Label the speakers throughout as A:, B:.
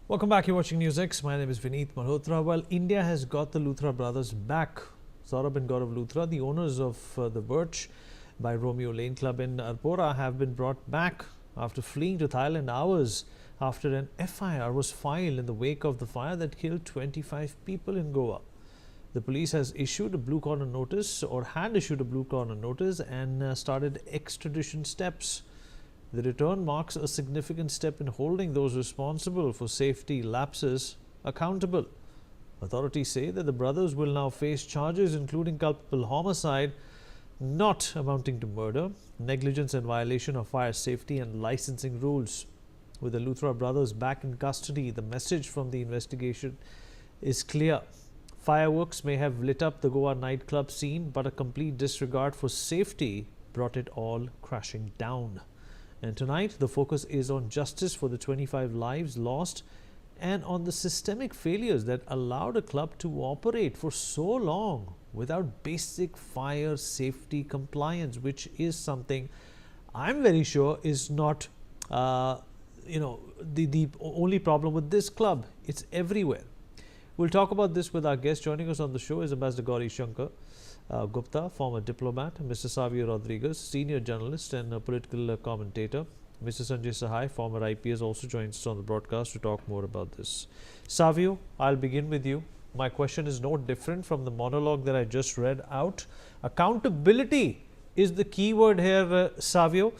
A: Welcome back. You're watching NewsX. My name is Vineet Malhotra. Well, India has got the Luthra brothers back. Saurbh and Gaurav Luthra, the owners of the Birch by Romeo Lane Club in Arpora, have been brought back after fleeing to Thailand hours after an FIR was filed in the wake of the fire that killed 25 people in Goa. The police has issued a blue corner notice, or had issued a blue corner notice, and started extradition steps. The return marks a significant step in holding those responsible for safety lapses accountable. Authorities say that the brothers will now face charges including culpable homicide, not amounting to murder, negligence and violation of fire safety and licensing rules. With the Luthra brothers back in custody, the message from the investigation is clear. Fireworks may have lit up the Goa nightclub scene, but a complete disregard for safety brought it all crashing down. And tonight, the focus is on justice for the 25 lives lost and on the systemic failures that allowed a club to operate for so long without basic fire safety compliance, which is something I'm very sure is not, the only problem with this club. It's everywhere. We'll talk about this with our guest. Joining us on the show is Ambassador Gauri Shankar Gupta, former diplomat, Mr. Savio Rodriguez, senior journalist and a political commentator. Mr. Sanjay Sahai, former IPS, also joins us on the broadcast to talk more about this. Savio, I'll begin with you. My question is no different from the monologue that I just read out. Accountability is the key word here, Savio.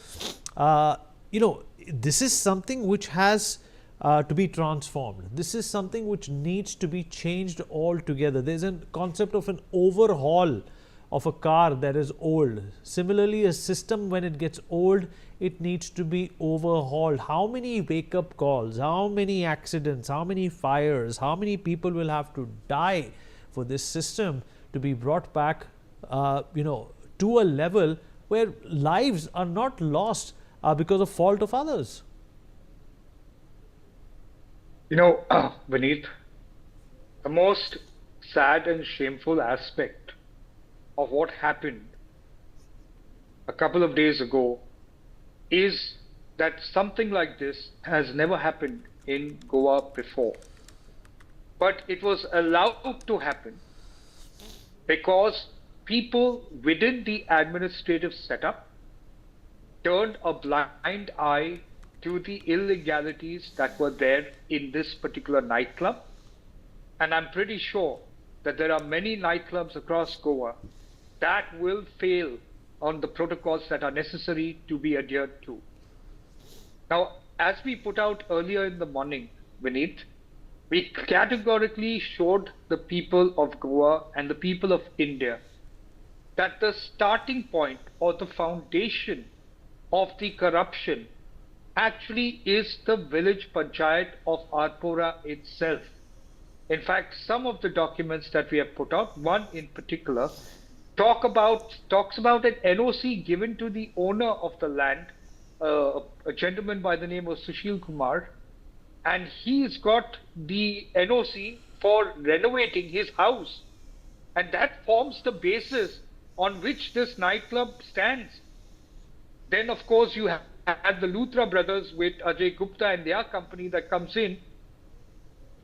A: This is something which has to be transformed. This is something which needs to be changed altogether. There's a concept of an overhaul of a car that is old. Similarly, a system, when it gets old, it needs to be overhauled. How many wake-up calls, how many accidents, how many fires, how many people will have to die for this system to be brought back, to a level where lives are not lost because of fault of others?
B: Vineet, the most sad and shameful aspect of what happened a couple of days ago is that something like this has never happened in Goa before. But it was allowed to happen because people within the administrative setup turned a blind eye to the illegalities that were there in this particular nightclub. And I'm pretty sure that there are many nightclubs across Goa that will fail on the protocols that are necessary to be adhered to. Now, as we put out earlier in the morning, Vineet, we categorically showed the people of Goa and the people of India that the starting point or the foundation of the corruption actually is the village panchayat of Arpora itself. In fact, some of the documents that we have put out, one in particular, talks about an NOC given to the owner of the land, a gentleman by the name of Sushil Kumar, and he's got the NOC for renovating his house, and that forms the basis on which this nightclub stands. Then, of course, you have the Luthra brothers with Ajay Gupta and their company that comes in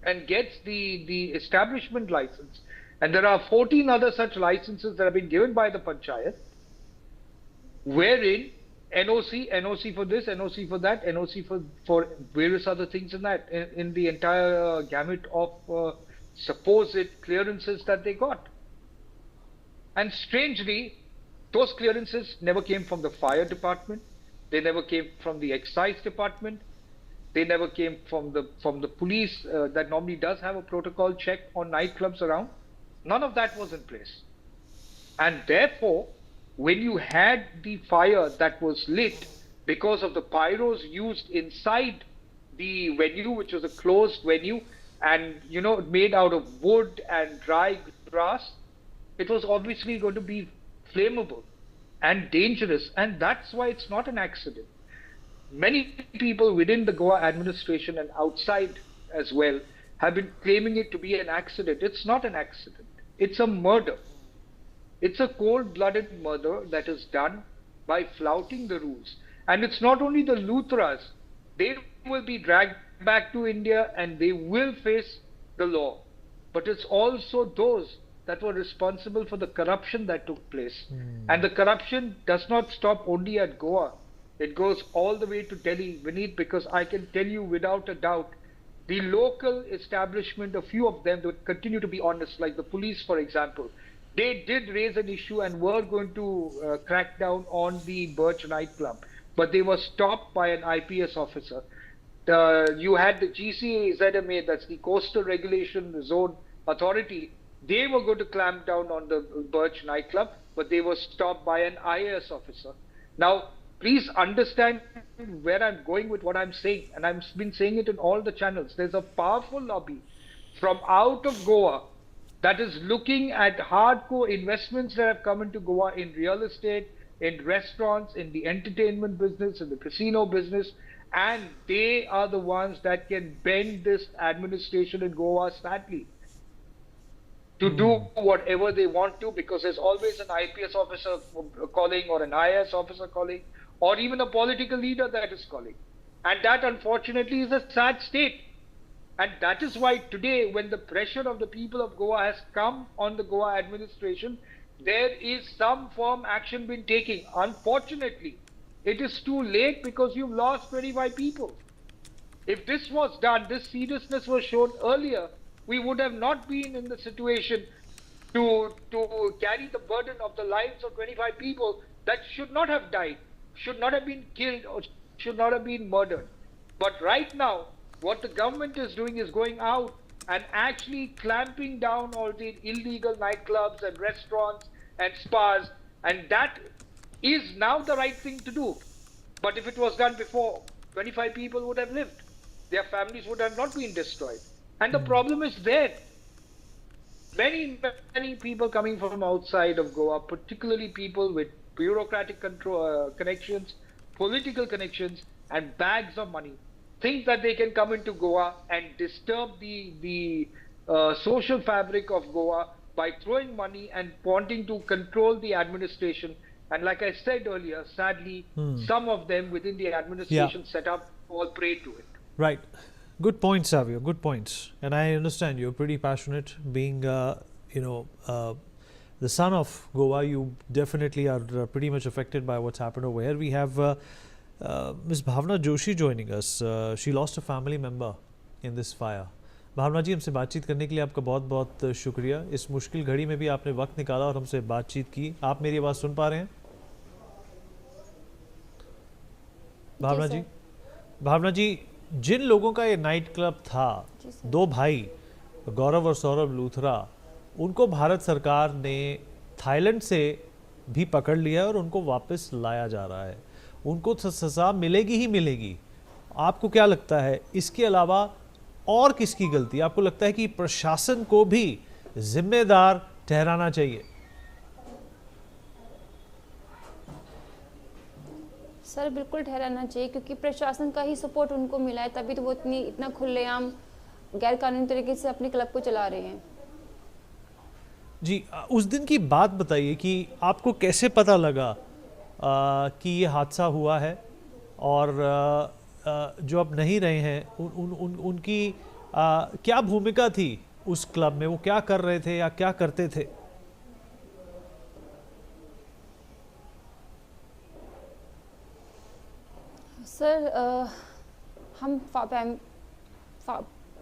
B: and gets the establishment license. And there are 14 other such licenses that have been given by the panchayat, wherein NOC for this, NOC for that, NOC for various other things in the entire gamut of supposed clearances that they got. And strangely, those clearances never came from the fire department. They never came from the excise department. They never came from the police that normally does have a protocol check on nightclubs around. None of that was in place. And therefore, when you had the fire that was lit because of the pyros used inside the venue, which was a closed venue, and made out of wood and dry grass, it was obviously going to be flammable and dangerous, and that's why it's not an accident. Many people within the Goa administration and outside as well have been claiming it to be an accident. It's not an accident. It's a murder. It's a cold-blooded murder that is done by flouting the rules. And it's not only the Luthras. They will be dragged back to India and they will face the law. But it's also those that were responsible for the corruption that took place. And the corruption does not stop only at Goa. It goes all the way to Delhi, Vineet, because I can tell you without a doubt, the local establishment, a few of them that continue to be honest, like the police, for example, they did raise an issue and were going to crack down on the Birch nightclub, but they were stopped by an IPS officer. You had the GCZMA, that's the Coastal Regulation Zone Authority. They were going to clamp down on the Birch nightclub, but they were stopped by an IAS officer. Now, please understand where I'm going with what I'm saying, and I've been saying it in all the channels. There's a powerful lobby from out of Goa that is looking at hardcore investments that have come into Goa in real estate, in restaurants, in the entertainment business, in the casino business, and they are the ones that can bend this administration in Goa sadly to do whatever they want to, because there's always an IPS officer calling or an IAS officer calling, or even a political leader that is calling. And that unfortunately is a sad state. And that is why today, when the pressure of the people of Goa has come on the Goa administration, there is some firm action been taken. Unfortunately, it is too late because you've lost 25 people. If this was done, this seriousness was shown earlier, we would have not been in the situation to carry the burden of the lives of 25 people that should not have died, should not have been killed, or should not have been murdered. But right now, what the government is doing is going out and actually clamping down all the illegal nightclubs and restaurants and spas, and that is now the right thing to do. But if it was done before, 25 people would have lived. Their families would have not been destroyed. And the problem is there. Many people coming from outside of Goa, particularly people with bureaucratic connections, political connections, and bags of money, think that they can come into Goa and disturb the social fabric of Goa by throwing money and wanting to control the administration. And like I said earlier, sadly, some of them within the administration set up fall prey to it.
A: Right. Good points, Savio. Good points. And I understand you're pretty passionate. Being, the son of Goa, you definitely are pretty much affected by what's happened over here. We have Ms. Bhavna Joshi joining us. She lost a family member in this fire. भावना जी, हमसे बातचीत करने के लिए आपका बहुत बहुत शुक्रिया. इस मुश्किल घड़ी में भी आपने वक्त निकाला और हमसे बातचीत की. आप मेरी आवाज़ सुन पा रहे हैं? भावना जी, जिन लोगों का ये नाइट क्लब था, दो भाई गौरव और सौरभ लूथरा, उनको भारत सरकार ने थाईलैंड से भी पकड़ लिया है और उनको वापस लाया जा रहा है. उनको सज़ा मिलेगी ही मिलेगी. आपको क्या लगता है, इसके अलावा और किसकी गलती? आपको लगता है कि प्रशासन को भी जिम्मेदार ठहराना चाहिए?
C: सर, बिल्कुल ठहराना चाहिए, क्योंकि प्रशासन का ही सपोर्ट उनको मिला है, तभी तो वो इतना खुलेआम गैर कानूनी तरीके से अपने क्लब को चला रहे हैं.
A: जी, उस दिन की बात बताइए कि आपको कैसे पता लगा कि ये हादसा हुआ है, और जो अब नहीं रहे हैं उनकी क्या भूमिका थी उस क्लब में? वो क्या कर रहे थे या क्या करते थे?
C: सर, हम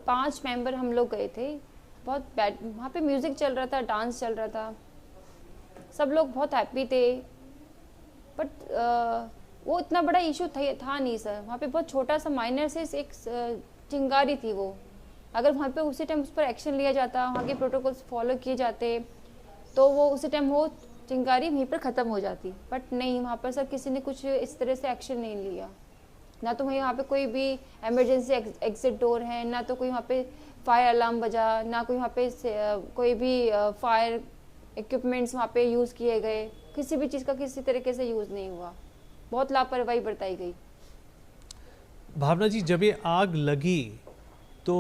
C: 5 मेंबर हम लोग गए थे. बहुत बैड, वहाँ पे म्यूज़िक चल रहा था, डांस चल रहा था, सब लोग बहुत हैप्पी थे. बट वो इतना बड़ा इशू था नहीं सर. वहाँ पे बहुत छोटा सा माइनर से एक चिंगारी थी. वो अगर वहाँ पे उसी टाइम उस पर एक्शन लिया जाता, वहाँ के प्रोटोकॉल्स फॉलो किए जाते, तो वो उसी टाइम वो चिंगारी वहीं पर ख़त्म हो जाती. बट नहीं, वहाँ पर सर किसी ने कुछ इस तरह से एक्शन नहीं लिया. ना तो वहाँ पे कोई भी एमरजेंसी एग्जिट डोर है, ना तो कोई वहाँ पे फायर अलार्म बजा, ना कोई वहाँ पे कोई भी फायर इक्विपमेंट्स वहाँ पे यूज़ किए गए. किसी भी चीज़ का किसी तरीके से यूज़ नहीं हुआ. बहुत लापरवाही बरताई गई.
A: भावना जी, जब ये आग लगी तो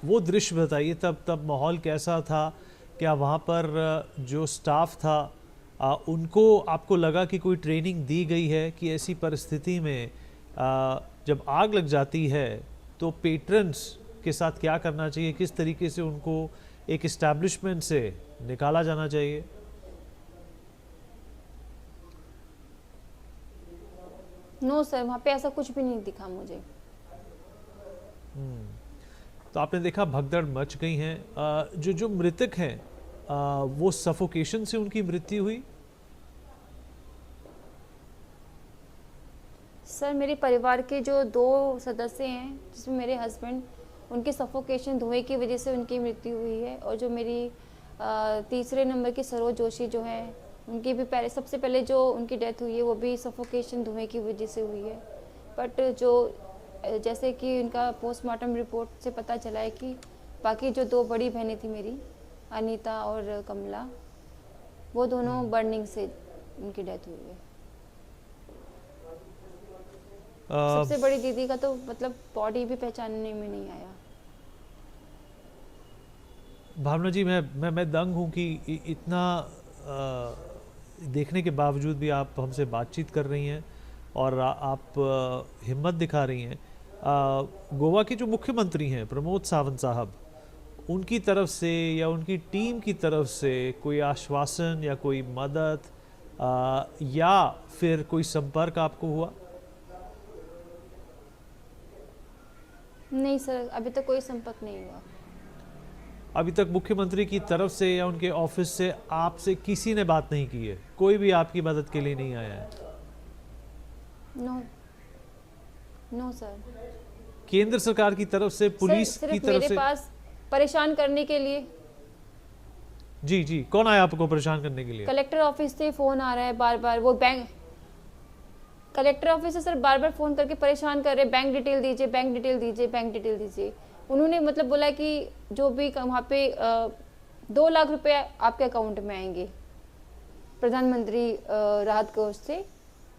A: वो दृश्य बताइए, तब माहौल कैसा था? क्या वहाँ पर जो स्टाफ था उनको, आपको लगा कि कोई ट्रेनिंग दी गई है कि ऐसी परिस्थिति में जब आग लग जाती है तो पेट्रन्स के साथ क्या करना चाहिए, किस तरीके से उनको एक इस्टेब्लिशमेंट से निकाला जाना चाहिए?
C: नो सर, वहाँ पे ऐसा कुछ भी नहीं दिखा मुझे।
A: तो आपने देखा भगदड़ मच गई हैं। जो मृतक हैं वो सफोकेशन से उनकी मृत्यु हुई?
C: सर मेरे परिवार के जो 2 सदस्य हैं जिसमें मेरे हस्बैंड, उनकी सफोकेशन धुएं की वजह से उनकी मृत्यु हुई है। और जो मेरी तीसरे नंबर की सरोज जोशी जो है, उनकी भी सबसे पहले जो उनकी डेथ हुई है वो भी सफोकेशन धुएं की वजह से हुई है। बट जो जैसे कि उनका पोस्टमार्टम रिपोर्ट से पता चला है कि बाकी जो 2 बड़ी बहनें थी मेरी, अनीता और कमला, वो दोनों बर्निंग से उनकी डेथ हुई है। सबसे बड़ी दीदी का तो मतलब बॉडी भी पहचानने में नहीं आया।
A: भावना जी, मैं दंग हूँ कि इतना देखने के बावजूद भी आप हमसे बातचीत कर रही हैं और आप हिम्मत दिखा रही हैं। गोवा के जो मुख्यमंत्री हैं प्रमोद सावंत साहब, उनकी तरफ से या उनकी टीम की तरफ से कोई आश्वासन या कोई मदद या फिर कोई संपर्क आपको हुआ?
C: नहीं सर, अभी तक कोई संपर्क नहीं हुआ।
A: अभी तक मुख्यमंत्री की तरफ से या उनके ऑफिस से आपसे किसी ने बात नहीं की है? कोई भी आपकी मदद के लिए नहीं आया है?
C: No sir.
A: केंद्र सरकार की तरफ से, पुलिस की तरफ
C: मेरे
A: से?
C: पास परेशान करने के लिए।
A: जी, कौन आया आपको परेशान करने के लिए?
C: कलेक्टर ऑफिस से फोन आ रहा है बार बार। वो बैंक कलेक्टर ऑफिस से सर बार बार फोन करके परेशान कर रहे, बैंक डिटेल दीजिए, बैंक डिटेल दीजिए, बैंक डिटेल दीजिए। उन्होंने मतलब बोला कि जो भी वहाँ पे 2 लाख रुपए आपके अकाउंट में आएंगे प्रधानमंत्री राहत कोष से,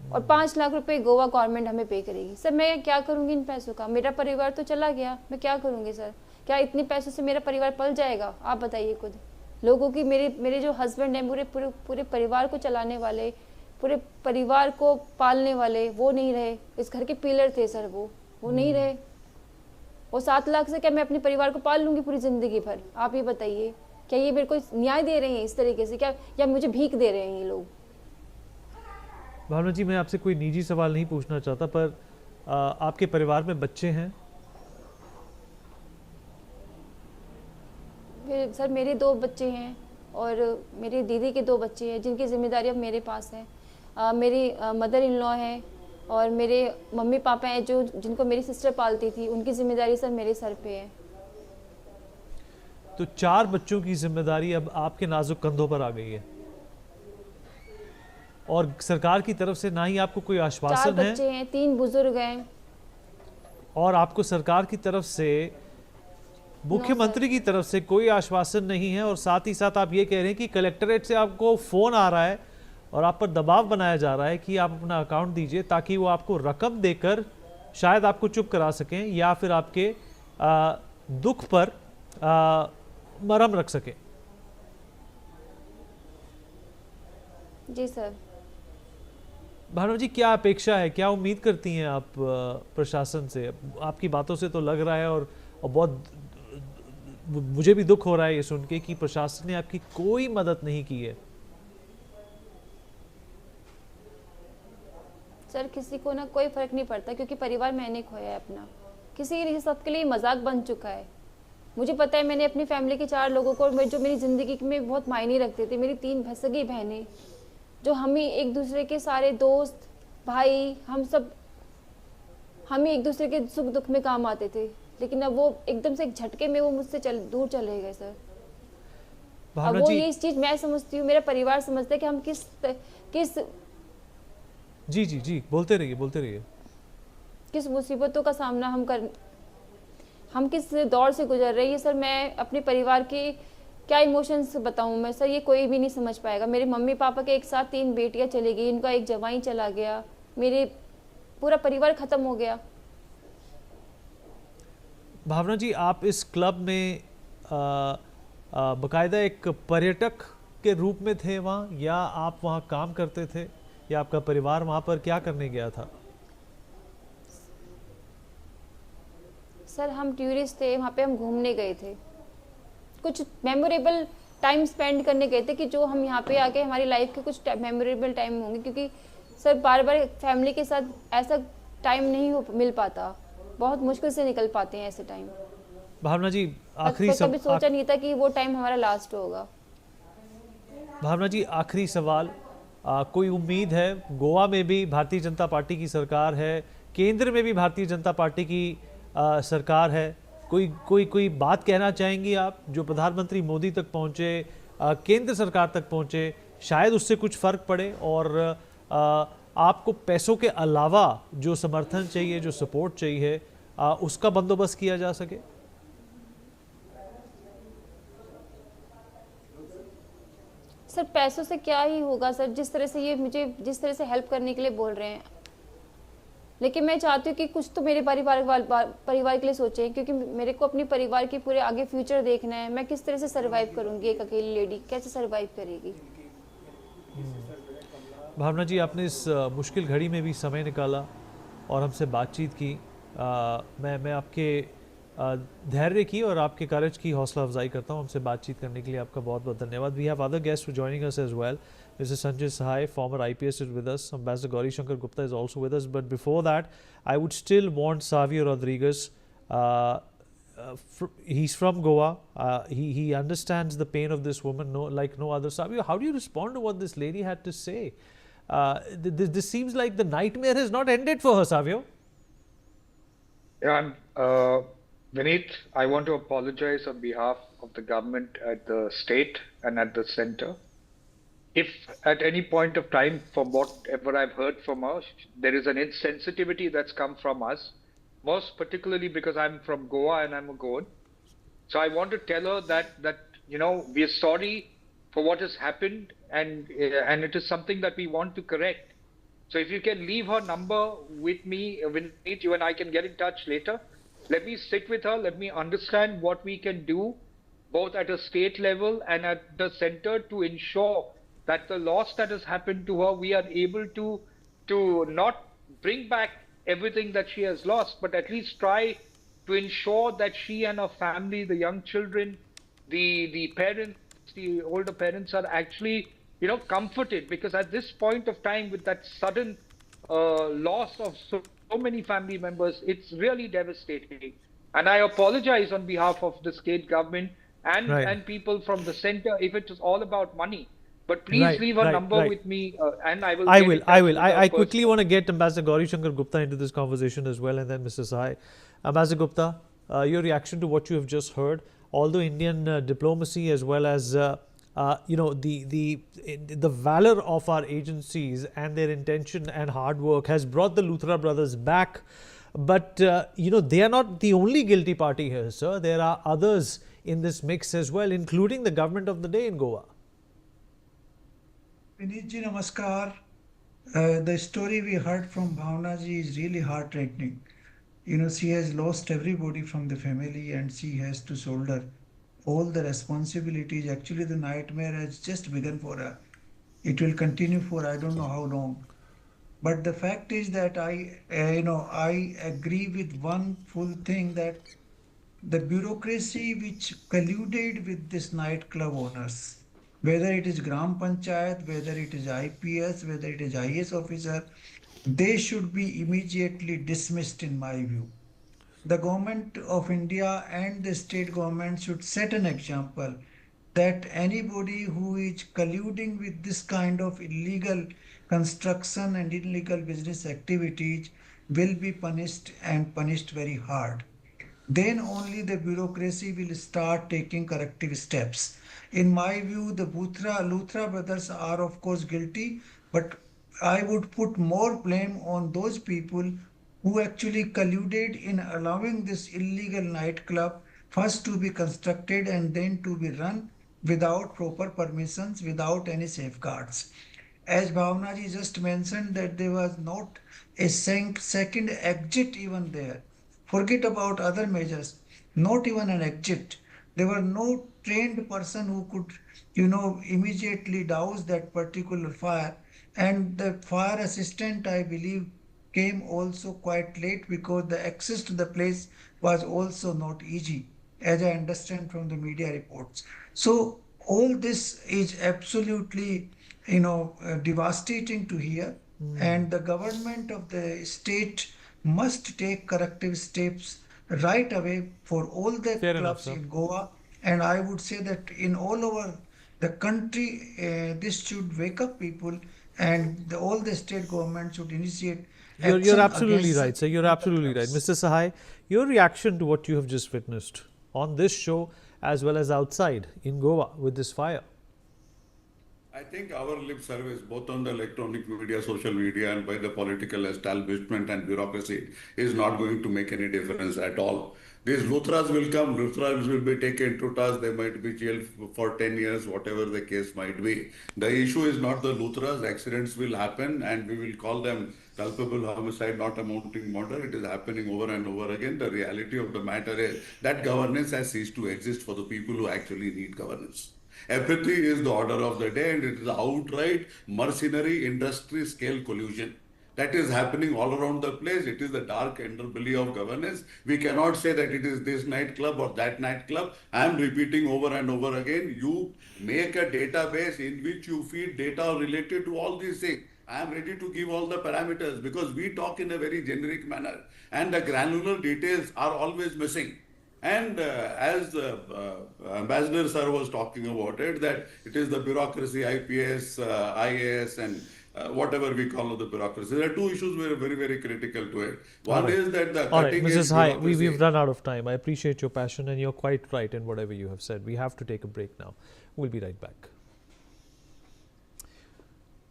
C: और 5 लाख रुपए गोवा गवर्नमेंट हमें पे करेगी। सर मैं क्या करूँगी इन पैसों का? मेरा परिवार तो चला गया, मैं क्या करूँगी सर? क्या इतने पैसों से मेरा परिवार पल जाएगा? आप बताइए खुद। लोगों की, मेरे जो हस्बैंड हैं, पूरे परिवार को चलाने वाले, पूरे परिवार को पालने वाले, वो नहीं रहे। इस घर के पिलर थे सर, वो नहीं रहे। वो 7 लाख से क्या मैं अपने परिवार को पाल लूंगी पूरी जिंदगी भर? आप ये बताइए, क्या ये मेरे को न्याय दे रहे हैं इस तरीके से क्या, या मुझे भीख दे रहे हैं ये लोग?
A: भावना जी, मैं आपसे कोई निजी सवाल नहीं पूछना चाहता, पर आपके परिवार में बच्चे हैं?
C: सर मेरे 2 बच्चे हैं और मेरी दीदी के 2 बच्चे हैं जिनकी जिम्मेदारी अब मेरे पास है। मेरी मदर इन लॉ है और मेरे मम्मी पापा हैं जिनको मेरी सिस्टर पालती थी, उनकी जिम्मेदारी सर मेरे सर पे है।
A: तो 4 बच्चों की जिम्मेदारी अब आपके नाजुक कंधों पर आ गई है और सरकार की तरफ से ना ही आपको कोई आश्वासन
C: 4 बच्चे हैं, 3 बुजुर्ग हैं,
A: और आपको सरकार की तरफ से, मुख्यमंत्री की तरफ से कोई आश्वासन नहीं है। और साथ ही साथ आप ये कह रहे हैं कि कलेक्टरेट से आपको फोन आ रहा है और आप पर दबाव बनाया जा रहा है कि आप अपना अकाउंट दीजिए ताकि वो आपको रकम देकर शायद आपको चुप करा सकें या फिर आपके दुख पर मरहम रख सकें।
C: जी सर।
A: भानु जी, क्या अपेक्षा है, क्या उम्मीद करती हैं आप प्रशासन से? आपकी बातों से तो लग रहा है और बहुत मुझे भी दुख हो रहा है ये सुन के कि प्रशासन ने आपकी कोई मदद नहीं की है।
C: सर किसी को ना कोई फर्क नहीं पड़ता क्योंकि परिवार मैंने खोया है अपना। किसी के सबके लिए मजाक बन चुका है। मुझे पता है, मैंने अपनी फैमिली के 4 लोगों को जो मेरी ज़िंदगी में बहुत मायने रखते थे, मेरी 3 भसगी बहनें, जो हम ही एक दूसरे के सारे दोस्त भाई, हम ही एक दूसरे के सुख दुख में काम आते थे, लेकिन अब वो एकदम से एक झटके में वो मुझसे दूर चले गए सर। अब वो ये इस चीज मैं समझती हूँ, मेरा परिवार समझता है कि हम किस
A: जी बोलते रहिए
C: किस मुसीबतों का सामना हम किस दौर से गुजर रहे हैं सर। मैं अपने परिवार के क्या इमोशंस बताऊं मैं सर, ये कोई भी नहीं समझ पाएगा। मेरे मम्मी पापा के एक साथ 3 बेटियां चली गई, इनका एक जवाई चला गया, मेरे पूरा परिवार खत्म हो गया।
A: भावना जी, आप इस क्लब में बकायदा एक पर्यटक के रूप में थे वहाँ, या आप वहाँ काम करते थे, या आपका परिवार वहाँ पर क्या करने गया था?
C: सर हम टूरिस्ट थे, वहाँ पे हम घूमने गए थे, कुछ मेमोरेबल टाइम स्पेंड करने गए थे कि जो हम यहाँ पे आके हमारी लाइफ के कुछ मेमोरेबल टाइम होंगे, क्योंकि सर बार बार फैमिली के साथ ऐसा टाइम नहीं मिल पाता, बहुत मुश्किल से निकल पाते हैं ऐसे टाइम।
A: भावना जी
C: कभी सोचा नहीं था कि वो टाइम हमारा लास्ट होगा।
A: भावना जी आखिरी सवाल, कोई उम्मीद है? गोवा में भी भारतीय जनता पार्टी की सरकार है, केंद्र में भी भारतीय जनता पार्टी की सरकार है, कोई बात कहना चाहेंगी आप? जो प्रधानमंत्री मोदी तक पहुंचे, केंद्र सरकार तक पहुंचे, शायद उससे कुछ फर्क पड़े और आपको पैसों के अलावा जो समर्थन चाहिए, जो सपोर्ट चाहिए, उसका बंदोबस्त किया जा सके।
C: सर पैसों से क्या ही होगा सर, जिस तरह से ये मुझे जिस तरह से हेल्प करने के लिए बोल रहे हैं, लेकिन मैं चाहती हूँ कि कुछ तो मेरे परिवार के लिए सोचें, क्योंकि मेरे को अपनी परिवार के पूरे आगे फ्यूचर देखना है। मैं किस तरह से सरवाइव करूँगी, एक अकेली लेडी कैसे सरवाइव करेगी?
A: भावना जी आपने इस मुश्किल घड़ी में भी समय निकाला और हमसे बातचीत की। मैं आपके धैर्य की और आपके करेज की हौसला अफजाई करता हूँ। हमसे बातचीत करने के लिए आपका बहुत बहुत धन्यवाद। We have other guest for joining us as well. Mr. Sanjay Sahai, former IPS, is with us. Ambassador Gauri Shankar Gupta is also with us. But before that, I would still want Savio Rodriguez. He's from Goa. He understands the pain of this woman like no other. Savio, how do you respond to what this lady had to say? This seems like the nightmare has not ended for her, Savio.
B: Yeah, Vineet, I want to apologize on behalf of the government at the state and at the center. If at any point of time, from whatever I've heard from her, there is an insensitivity that's come from us, most particularly because I'm from Goa and I'm a Goan. So I want to tell her that we are sorry for what has happened, and it is something that we want to correct. So if you can leave her number with me, Vineet, you and I can get in touch later. Let me sit with her. Let me understand what we can do, both at a state level and at the center, to ensure that the loss that has happened to her, we are able to not bring back everything that she has lost, but at least try to ensure that she and her family, the young children, the parents, the older parents are actually, comforted, because at this point of time, with that sudden loss of so many family members, it's really devastating. And I apologize on behalf of the state government and people from the center if it is all about money. But please leave her number with me, and I will.
A: I quickly want to get Ambassador Gauri Shankar Gupta into this conversation as well, and then Mr. Sahai. Ambassador Gupta, your reaction to what you have just heard. Although Indian diplomacy, as well as the valor of our agencies and their intention and hard work has brought the Luthra brothers back, but they are not the only guilty party here, sir. There are others in this mix as well, including the government of the day in Goa.
D: Vineet ji, namaskar. The story we heard from Bhavna ji is really heart-rending. She has lost everybody from the family and she has to shoulder all the responsibilities. Actually, the nightmare has just begun for her. It will continue for I don't know how long. But the fact is that I agree with one full thing, that the bureaucracy which colluded with this nightclub owners, whether it is Gram Panchayat, whether it is IPS, whether it is IS officer, they should be immediately dismissed in my view. The government of India and the state government should set an example that anybody who is colluding with this kind of illegal construction and illegal business activities will be punished, and punished very hard. Then only the bureaucracy will start taking corrective steps. In my view, the Luthra brothers are of course guilty, but I would put more blame on those people who actually colluded in allowing this illegal nightclub first to be constructed and then to be run without proper permissions, without any safeguards. As Bhavna ji just mentioned, that there was not a second exit even there. Forget about other measures, not even an exit. There were no trained person who could, immediately douse that particular fire. And the fire assistant, I believe, came also quite late because the access to the place was also not easy, as I understand from the media reports. So all this is absolutely, devastating to hear, and the government of the state must take corrective steps right away for all the
A: Fair enough,
D: clubs
A: sir.
D: in Goa. And I would say that in all over the country, this should wake up people, and all the state government should initiate
A: You're
D: action
A: absolutely
D: against
A: right,
D: such
A: sir. You're
D: illegal
A: absolutely right.
D: clubs.
A: Mr. Sahai, your reaction to what you have just witnessed on this show as well as outside in Goa with this fire?
E: I think our lip service, both on the electronic media, social media, and by the political establishment and bureaucracy, is not going to make any difference at all. These Luthras will come, Luthras will be taken to task, they might be jailed for 10 years, whatever the case might be. The issue is not the Luthras, accidents will happen, and we will call them culpable homicide, not amounting murder. It is happening over and over again. The reality of the matter is that governance has ceased to exist for the people who actually need governance. Apathy is the order of the day, and it is outright mercenary industry scale collusion that is happening all around the place. It is the dark underbelly of governance. We cannot say that it is this nightclub or that nightclub. I am repeating over and over again. You make a database in which you feed data related to all these things. I am ready to give all the parameters because we talk in a very generic manner, and the granular details are always missing. And as Ambassador Sir was talking about it, that it is the bureaucracy, IPS, IAS, and whatever we call the bureaucracy. There are two issues very, very, very critical to it. One is that the
A: All right,
E: cutting
A: Mrs.
E: edge
A: Sahai,
E: bureaucracy.
A: we've run out of time. I appreciate your passion and you're quite right in whatever you have said. We have to take a break now. We'll be right back.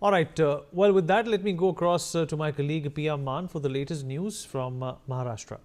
A: All right, well, with that, let me go across to my colleague Pia Maan for the latest news from Maharashtra.